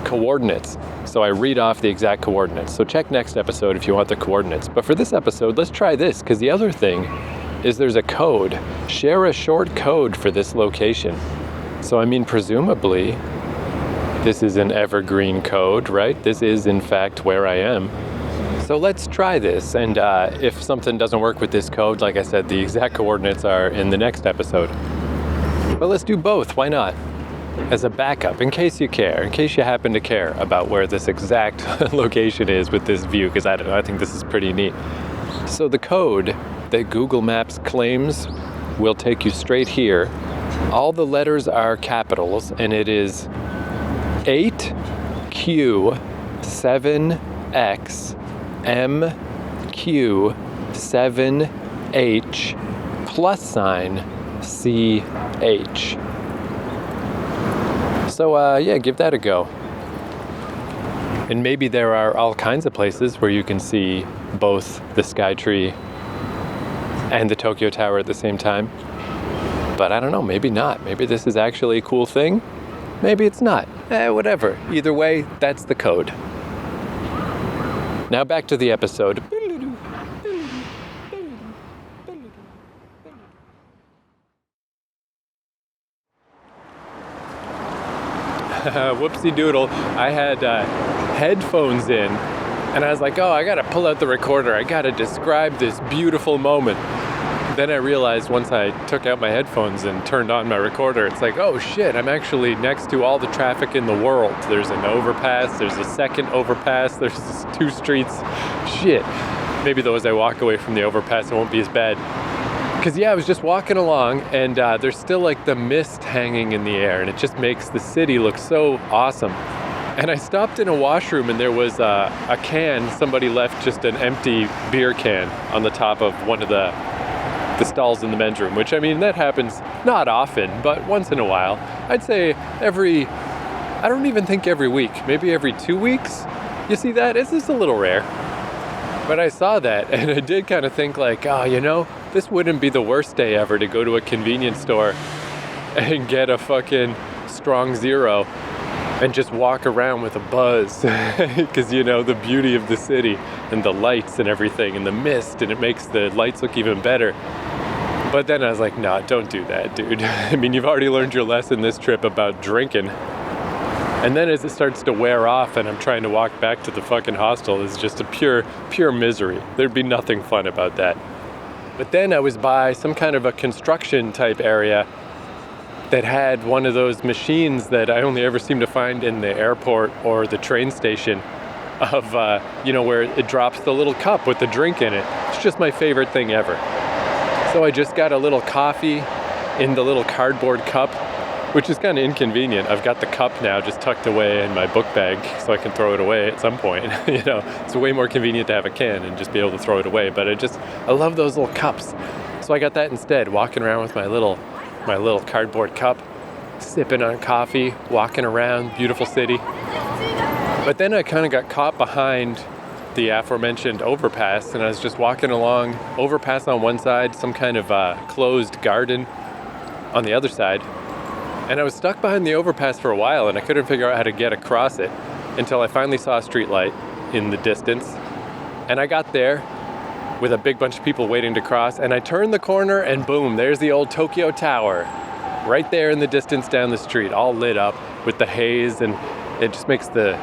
coordinates. So I read off the exact coordinates. So check next episode if you want the coordinates. But for this episode, let's try this, because the other thing is there's a code. Share a short code for this location. So I mean, presumably, this is an evergreen code, right? This is, in fact, where I am. So let's try this. And if something doesn't work with this code, like I said, the exact coordinates are in the next episode. But let's do both. Why not? As a backup, in case you care, in case you happen to care about where this exact location is with this view, because I think this is pretty neat. So the code that Google Maps claims will take you straight here. All the letters are capitals, and it is 8Q7XMQ7H +CH. So yeah, give that a go. And maybe there are all kinds of places where you can see both the Skytree and the Tokyo Tower at the same time. But I don't know, maybe not. Maybe this is actually a cool thing. Maybe it's not. Whatever. Either way, that's the code. Now back to the episode. Whoopsie doodle. I had headphones in, and I was like, oh, I gotta pull out the recorder. I gotta describe this beautiful moment. Then I realized once I took out my headphones and turned on my recorder, it's like, oh shit, I'm actually next to all the traffic in the world. There's an overpass, there's a second overpass, there's 2 streets. Shit. Maybe though as I walk away from the overpass, it won't be as bad. Because yeah, I was just walking along, and there's still like the mist hanging in the air, and it just makes the city look so awesome. And I stopped in a washroom, and there was a can. Somebody left just an empty beer can on the top of one of the stalls in the men's room, which, I mean, that happens not often, but once in a while. I'd say I don't even think every week, maybe every 2 weeks. You see that? It's just a little rare. But I saw that, and I did kind of think like, oh, you know, this wouldn't be the worst day ever to go to a convenience store and get a fucking strong zero and just walk around with a buzz because the beauty of the city and the lights and everything and the mist, and it makes the lights look even better. But then I was like, nah, don't do that, dude. I mean, you've already learned your lesson this trip about drinking. And then as it starts to wear off and I'm trying to walk back to the fucking hostel, it's just a pure misery. There'd be nothing fun about that. But then I was by some kind of a construction type area that had one of those machines that I only ever seem to find in the airport or the train station of, where it drops the little cup with the drink in it. It's just my favorite thing ever. So I just got a little coffee in the little cardboard cup, which is kind of inconvenient. I've got the cup now just tucked away in my book bag so I can throw it away at some point. It's way more convenient to have a can and just be able to throw it away. But I love those little cups. So I got that instead, walking around with my little cardboard cup, sipping on coffee, walking around, beautiful city. But then I kind of got caught behind the aforementioned overpass, and I was just walking along, overpass on one side, some kind of closed garden on the other side. And I was stuck behind the overpass for a while, and I couldn't figure out how to get across it until I finally saw a street light in the distance. And I got there with a big bunch of people waiting to cross, and I turned the corner, and boom, there's the old Tokyo Tower right there in the distance down the street, all lit up with the haze, and it just makes the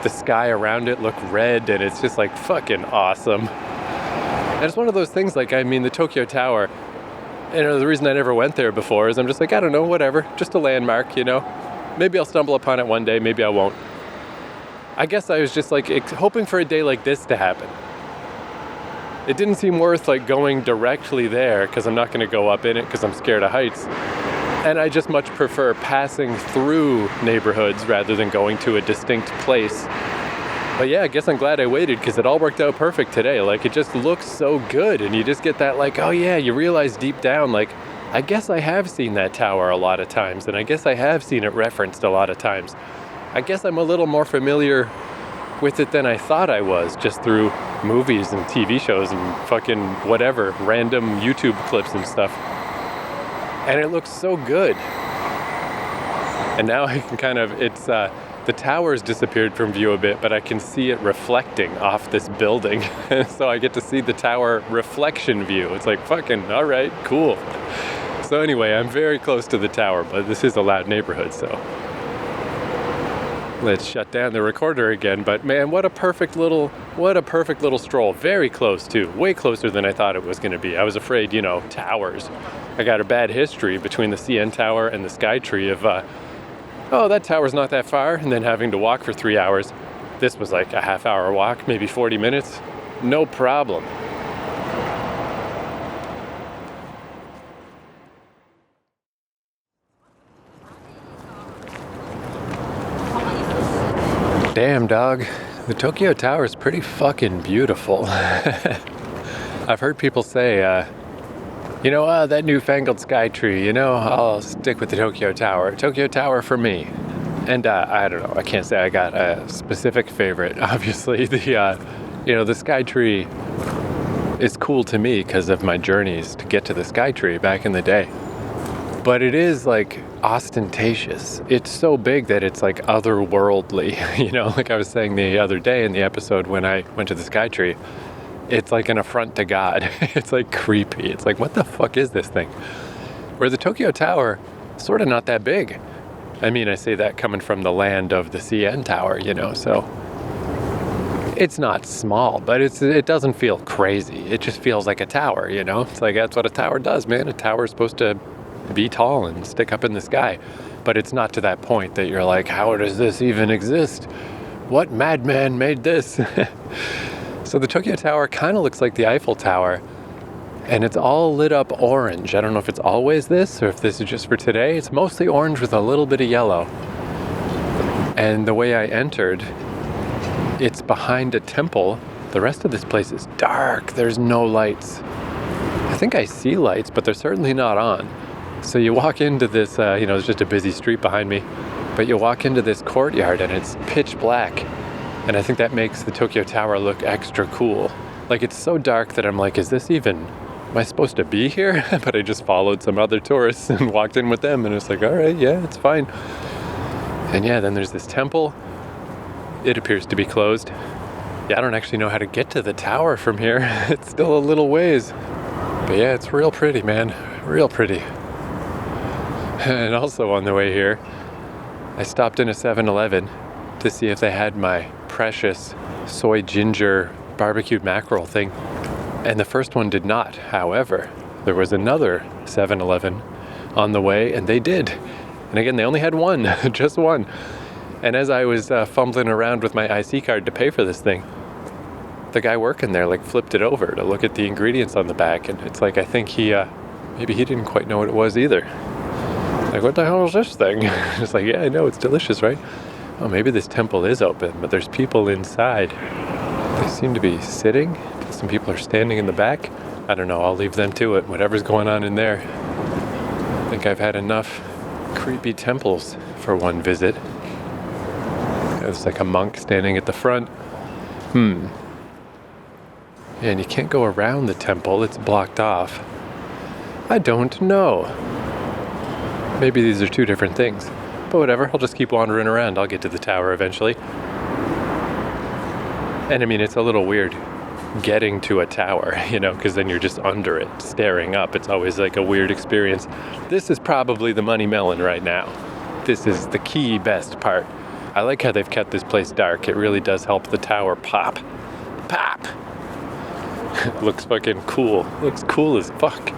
sky around it look red, and it's just like fucking awesome. And it's one of those things, like, I mean, the Tokyo Tower, the reason I never went there before is I'm just like, I don't know, whatever, just a landmark, maybe I'll stumble upon it one day, maybe I won't. I guess I was just like hoping for a day like this to happen. It didn't seem worth like going directly there because I'm not going to go up in it because I'm scared of heights. And I just much prefer passing through neighborhoods rather than going to a distinct place. But yeah, I guess I'm glad I waited because it all worked out perfect today. Like, it just looks so good, and you just get that like, oh yeah, you realize deep down, like, I guess I have seen that tower a lot of times, and I guess I have seen it referenced a lot of times. I guess I'm a little more familiar with it than I thought I was, just through movies and TV shows and fucking whatever, random YouTube clips and stuff. And it looks so good. And now I can kind of, the tower's disappeared from view a bit, but I can see it reflecting off this building. So I get to see the tower reflection view. It's like, fucking, all right, cool. So anyway, I'm very close to the tower, but this is a loud neighborhood, so let's shut down the recorder again. But man, what a perfect little stroll. Very close too, way closer than I thought it was gonna be. I was afraid, towers. I got a bad history between the CN Tower and the Skytree of, that tower's not that far, and then having to walk for 3 hours. This was like a half-hour walk, maybe 40 minutes. No problem. Damn, dog. The Tokyo Tower is pretty fucking beautiful. I've heard people say, that newfangled Skytree, I'll stick with the Tokyo Tower. Tokyo Tower for me. And I don't know, I can't say I got a specific favorite. Obviously, the Skytree is cool to me because of my journeys to get to the Skytree back in the day. But it is like ostentatious. It's so big that it's like otherworldly, like I was saying the other day in the episode when I went to the Skytree. It's like an affront to God. It's like creepy. It's like, what the fuck is this thing? Where the Tokyo Tower, sort of not that big. I mean, I say that coming from the land of the CN Tower, so it's not small, but it doesn't feel crazy. It just feels like a tower, It's like, that's what a tower does, man. A tower is supposed to be tall and stick up in the sky. But it's not to that point that you're like, how does this even exist? What madman made this? So the Tokyo Tower kind of looks like the Eiffel Tower, and it's all lit up orange. I don't know if it's always this or if this is just for today. It's mostly orange with a little bit of yellow. And the way I entered, it's behind a temple. The rest of this place is dark. There's no lights. I think I see lights, but they're certainly not on. So you walk into this, there's just a busy street behind me, but you walk into this courtyard and it's pitch black. And I think that makes the Tokyo Tower look extra cool. Like, it's so dark that I'm like, is this even am I supposed to be here? But I just followed some other tourists and walked in with them, and it's like, all right, yeah, it's fine. And yeah, then there's this temple. It appears to be closed. Yeah, I don't actually know how to get to the tower from here. It's still a little ways. But yeah, it's real pretty, man. Real pretty. And also on the way here, I stopped in a 7-Eleven to see if they had my precious soy ginger barbecued mackerel thing. And the first one did not. However, there was another 7-Eleven on the way, and they did. And again, they only had one, just one. And as I was fumbling around with my IC card to pay for this thing, the guy working there like flipped it over to look at the ingredients on the back. And it's like, I think maybe he didn't quite know what it was either. Like, what the hell is this thing? It's like, yeah, I know, it's delicious, right? Oh, maybe this temple is open, but there's people inside. They seem to be sitting. Some people are standing in the back. I don't know, I'll leave them to it, whatever's going on in there. I think I've had enough creepy temples for one visit. There's like a monk standing at the front. And you can't go around the temple, it's blocked off. I don't know. Maybe these are two different things. But whatever, I'll just keep wandering around. I'll get to the tower eventually. And I mean, it's a little weird getting to a tower, because then you're just under it, staring up. It's always like a weird experience. This is probably the money melon right now. This is the key best part. I like how they've kept this place dark. It really does help the tower pop. Pop! Looks fucking cool. Looks cool as fuck.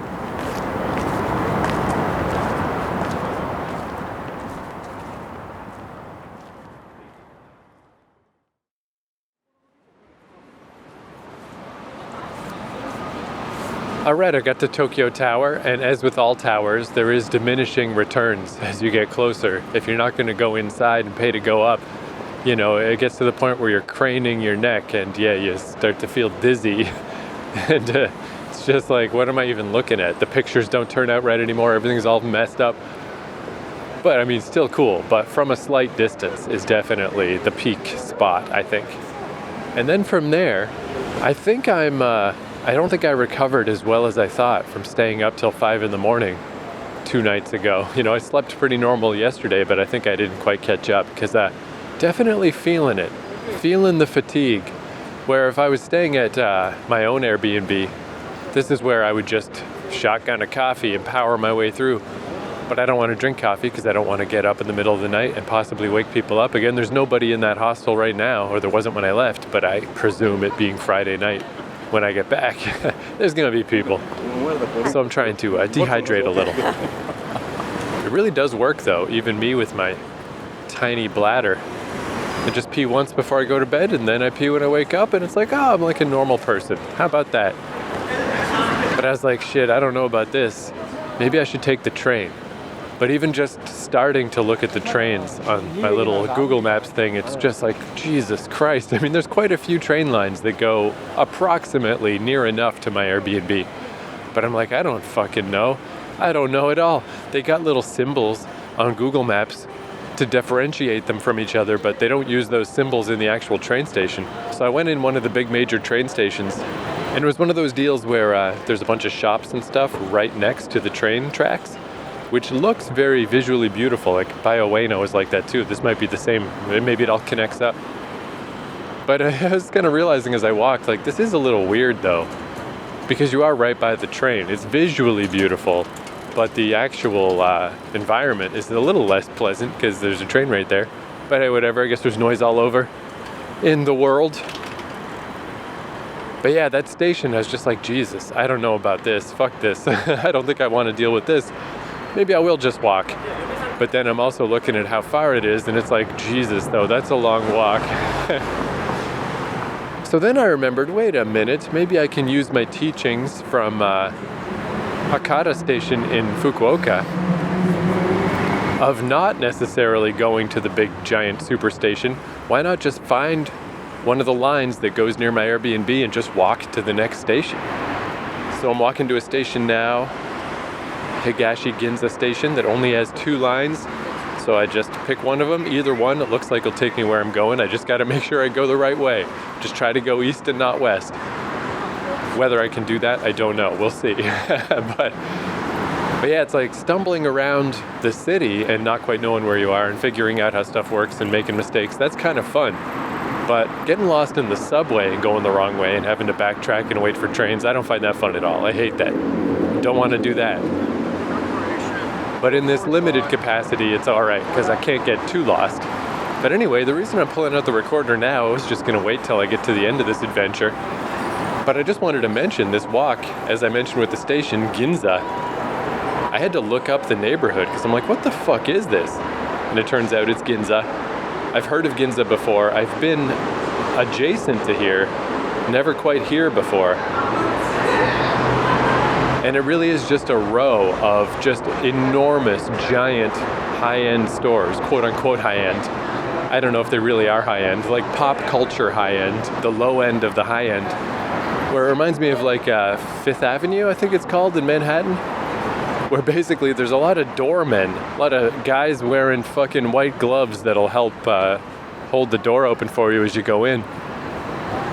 Alright, I got to Tokyo Tower, and as with all towers, there is diminishing returns as you get closer. If you're not going to go inside and pay to go up, it gets to the point where you're craning your neck, and yeah, you start to feel dizzy. And it's just like, what am I even looking at? The pictures don't turn out right anymore, everything's all messed up. But I mean, still cool, but from a slight distance is definitely the peak spot, I think. And then from there, I think I don't think I recovered as well as I thought from staying up till 5 a.m. 2 nights ago. I slept pretty normal yesterday, but I think I didn't quite catch up because definitely feeling it. Feeling the fatigue. Where if I was staying at my own Airbnb, this is where I would just shotgun a coffee and power my way through. But I don't want to drink coffee because I don't want to get up in the middle of the night and possibly wake people up. Again, there's nobody in that hostel right now, or there wasn't when I left, but I presume it being Friday night. When I get back, there's going to be people. So I'm trying to dehydrate a little. It really does work though, even me with my tiny bladder. I just pee once before I go to bed, and then I pee when I wake up, and it's like, oh, I'm like a normal person. How about that? But I was like, shit, I don't know about this. Maybe I should take the train. But even just starting to look at the trains on my little Google Maps thing, it's just like, Jesus Christ. I mean, there's quite a few train lines that go approximately near enough to my Airbnb. But I'm like, I don't fucking know. I don't know at all. They got little symbols on Google Maps to differentiate them from each other, but they don't use those symbols in the actual train station. So I went in one of the big major train stations, and it was one of those deals where there's a bunch of shops and stuff right next to the train tracks, which looks very visually beautiful. Like Bio Ueno is like that too. This might be the same. Maybe it all connects up. But I was kind of realizing as I walked, like, this is a little weird though, because you are right by the train. It's visually beautiful, but the actual environment is a little less pleasant because there's a train right there. But hey, whatever. I guess there's noise all over in the world. But yeah, that station, I was just like, Jesus, I don't know about this. Fuck this. I don't think I want to deal with this. Maybe I will just walk. But then I'm also looking at how far it is, and it's like, Jesus, though, that's a long walk. So then I remembered, wait a minute, maybe I can use my teachings from Hakata Station in Fukuoka of not necessarily going to the big, giant superstation. Why not just find one of the lines that goes near my Airbnb and just walk to the next station? So I'm walking to a station now, Higashi Ginza Station, that only has 2 lines. So I just pick one of them, either one. It looks like it'll take me where I'm going. I just got to make sure I go the right way. Just try to go east and not west. Whether I can do that, I don't know. We'll see. But yeah, it's like stumbling around the city and not quite knowing where you are and figuring out how stuff works and making mistakes. That's kind of fun. But getting lost in the subway and going the wrong way and having to backtrack and wait for trains, I don't find that fun at all. I hate that. Don't want to do that. But in this limited capacity, it's all right because I can't get too lost. But anyway, the reason I'm pulling out the recorder now, I was just going to wait till I get to the end of this adventure. But I just wanted to mention this walk, as I mentioned with the station, Ginza. I had to look up the neighborhood because I'm like, what the fuck is this? And it turns out it's Ginza. I've heard of Ginza before. I've been adjacent to here, never quite here before. And it really is just a row of just enormous, giant, high-end stores, quote-unquote high-end. I don't know if they really are high-end, like pop culture high-end, the low end of the high-end, where it reminds me of like Fifth Avenue, I think it's called, in Manhattan, where basically there's a lot of doormen, a lot of guys wearing fucking white gloves that'll help hold the door open for you as you go in.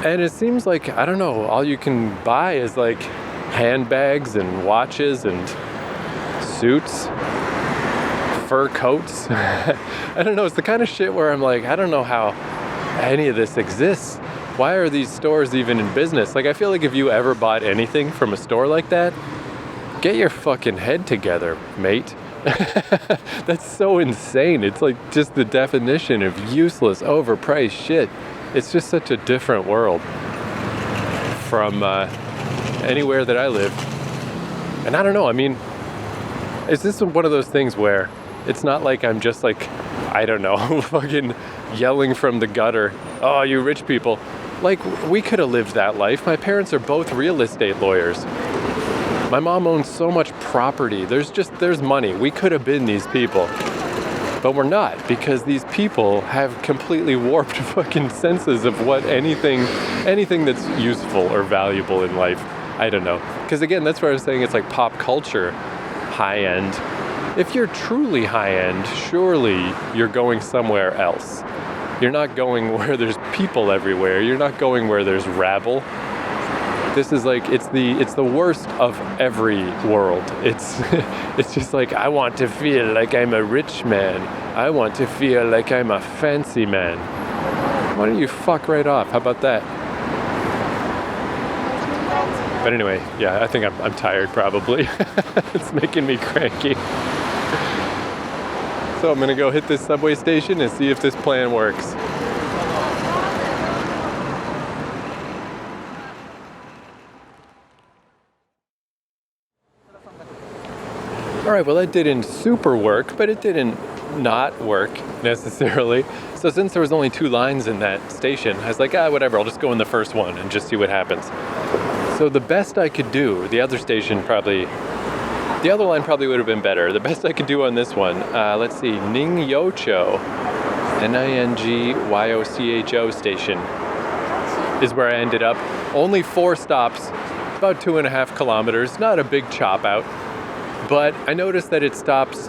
And it seems like, I don't know, all you can buy is like handbags and watches and suits, fur coats. I don't know, it's the kind of shit where I'm like, I don't know how any of this exists. Why are these stores even in business? Like, I feel like if you ever bought anything from a store like that, get your fucking head together, mate. That's so insane. It's like just the definition of useless, overpriced shit. It's just such a different world from anywhere that I live. And I don't know, I mean, is this one of those things where it's not like I'm just like, I don't know, fucking yelling from the gutter, oh, you rich people. Like, we could have lived that life. My parents are both real estate lawyers. My mom owns so much property. There's money. We could have been these people. But we're not, because these people have completely warped fucking senses of what anything that's useful or valuable in life. I don't know. Because again, that's where I was saying it's like pop culture high-end. If you're truly high-end, surely you're going somewhere else. You're not going where there's people everywhere. You're not going where there's rabble. This is like, it's the worst of every world. It's just like, I want to feel like I'm a rich man. I want to feel like I'm a fancy man. Why don't you fuck right off? How about that? But anyway, yeah, I think I'm tired probably. It's making me cranky. So I'm gonna go hit this subway station and see if this plan works. All right, well, that didn't super work, but it didn't not work necessarily. So since there was only 2 lines in that station, I was like, whatever, I'll just go in the first one and just see what happens. So the best I could do, the other line probably would have been better. The best I could do on this one, let's see, Ningyocho, Ningyocho station is where I ended up. Only 4 stops, about 2.5 kilometers, not a big chop out. But I noticed that it stops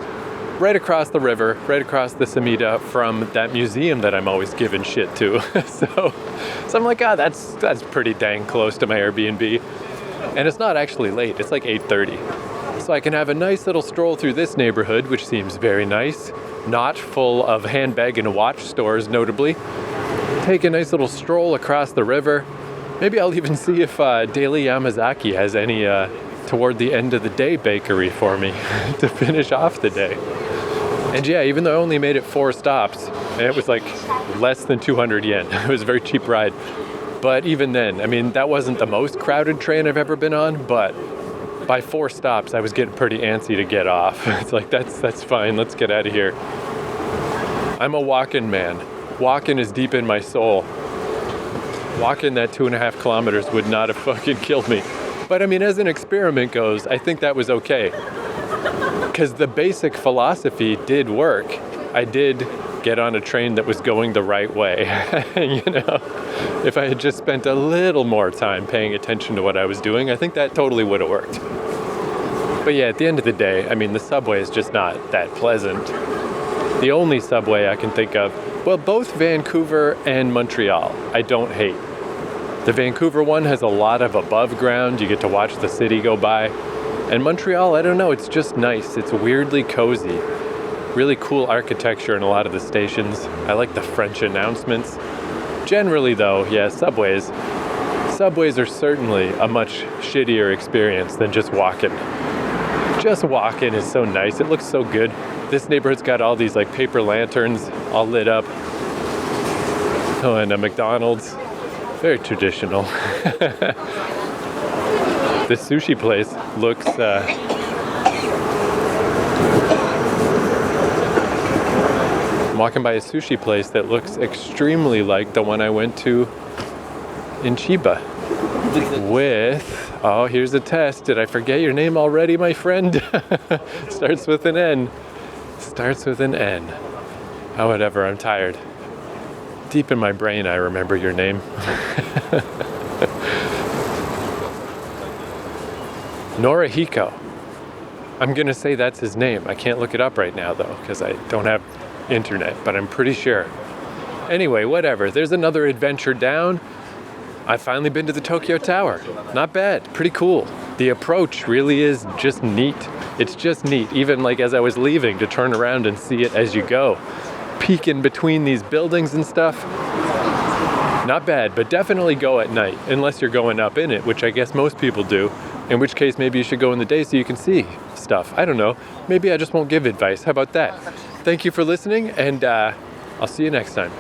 right across the river, right across the Samida from that museum that I'm always giving shit to. So I'm like, that's pretty dang close to my Airbnb. And it's not actually late, it's like 8:30. So I can have a nice little stroll through this neighborhood, which seems very nice, not full of handbag and watch stores, notably. Take a nice little stroll across the river. Maybe I'll even see if Daily Yamazaki has any toward the end of the day bakery for me to finish off the day. And yeah, even though I only made it 4 stops, and it was like less than 200 yen. It was a very cheap ride. But even then, I mean, that wasn't the most crowded train I've ever been on, but by 4 stops, I was getting pretty antsy to get off. It's like, that's fine, let's get out of here. I'm a walking man. Walking is deep in my soul. Walking that 2.5 kilometers would not have fucking killed me. But I mean, as an experiment goes, I think that was okay. Because the basic philosophy did work. I did get on a train that was going the right way. You know, if I had just spent a little more time paying attention to what I was doing, I think that totally would have worked. But yeah, at the end of the day, I mean, the subway is just not that pleasant. The only subway I can think of, well, both Vancouver and Montreal, I don't hate. The Vancouver one has a lot of above ground. You get to watch the city go by. And Montreal, I don't know, it's just nice. It's weirdly cozy. Really cool architecture in a lot of the stations. I like the French announcements. Generally though, yeah, subways. Subways are certainly a much shittier experience than just walking. Just walking is so nice. It looks so good. This neighborhood's got all these like paper lanterns all lit up. Oh, and a McDonald's. Very traditional. This sushi place looks I'm walking by a sushi place that looks extremely like the one I went to in Chiba. Oh, here's a test. Did I forget your name already, my friend? Starts with an N. Starts with an N. Oh, whatever, I'm tired. Deep in my brain, I remember your name. Norihiko. I'm gonna say that's his name. I can't look it up right now though, because I don't have internet, but I'm pretty sure. Anyway, whatever. There's another adventure down. I've finally been to the Tokyo Tower. Not bad, pretty cool. The approach really is just neat. It's just neat, even like as I was leaving, to turn around and see it as you go. Peek in between these buildings and stuff. Not bad, but definitely go at night, unless you're going up in it, which I guess most people do. In which case, maybe you should go in the day so you can see stuff. I don't know. Maybe I just won't give advice. How about that? Thank you for listening, and I'll see you next time.